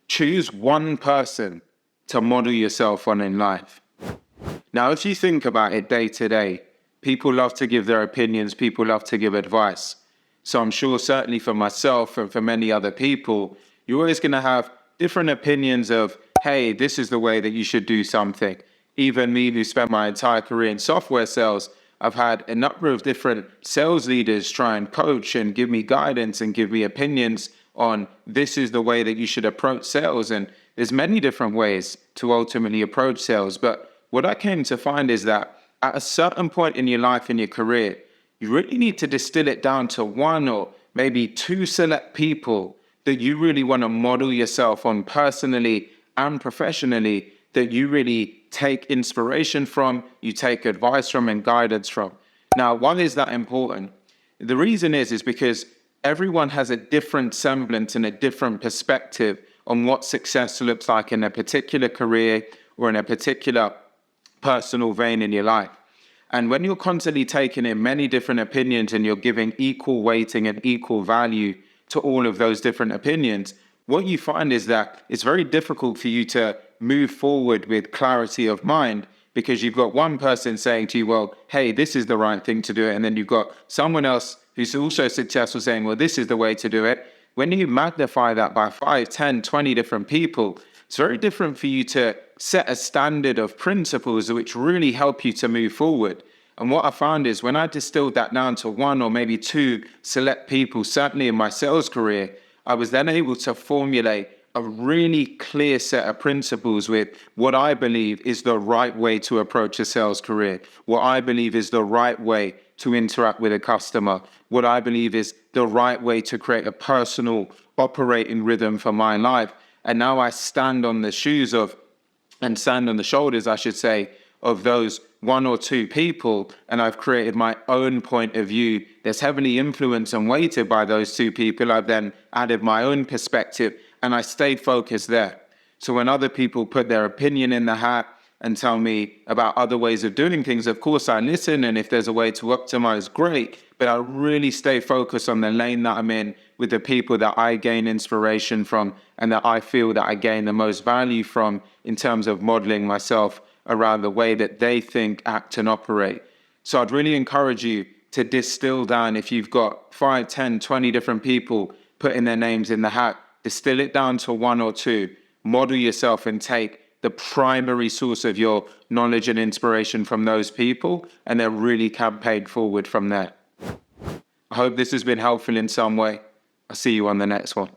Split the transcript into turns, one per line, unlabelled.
Choose one person to model yourself on in life. Now, if you think about it day to day, people love to give their opinions, people love to give advice. So I'm sure certainly for myself and for many other people, you're always going to have different opinions of, hey, this is the way that you should do something. Even me, who spent my entire career in software sales, I've had a number of different sales leaders try and coach and give me guidance and give me opinions on this is the way that you should approach sales. And there's many different ways to ultimately approach sales. But what I came to find is that at a certain point in your life, in your career, you really need to distill it down to one or maybe two select people that you really want to model yourself on personally and professionally, that you really take inspiration from, you take advice from and guidance from. Now, why is that important? The reason is because everyone has a different semblance and a different perspective on what success looks like in a particular career or in a particular personal vein in your life. And when you're constantly taking in many different opinions and you're giving equal weighting and equal value to all of those different opinions, what you find is that it's very difficult for you to move forward with clarity of mind, because you've got one person saying to you, well, hey, this is the right thing to do it. And then you've got someone else who's also successful saying, well, this is the way to do it. When you magnify that by 5, 10, 20 different people, it's very different for you to set a standard of principles which really help you to move forward. And what I found is when I distilled that down to one or maybe two select people, certainly in my sales career, I was then able to formulate a really clear set of principles with what I believe is the right way to approach a sales career, what I believe is the right way to interact with a customer, what I believe is the right way to create a personal operating rhythm for my life. And now I stand on the shoulders, I should say, of those one or two people, and I've created my own point of view that's heavily influenced and weighted by those two people. I've then added my own perspective, and I stayed focused there. So when other people put their opinion in the hat and tell me about other ways of doing things, of course I listen, and if there's a way to optimize, great, but I really stay focused on the lane that I'm in with the people that I gain inspiration from and that I feel that I gain the most value from in terms of modeling myself around the way that they think, act, and operate. So I'd really encourage you to distill down, if you've got 5, 10, 20 different people putting their names in the hat, distill it down to one or two, model yourself and take the primary source of your knowledge and inspiration from those people, and then really campaign forward from there. I hope this has been helpful in some way. I'll see you on the next one.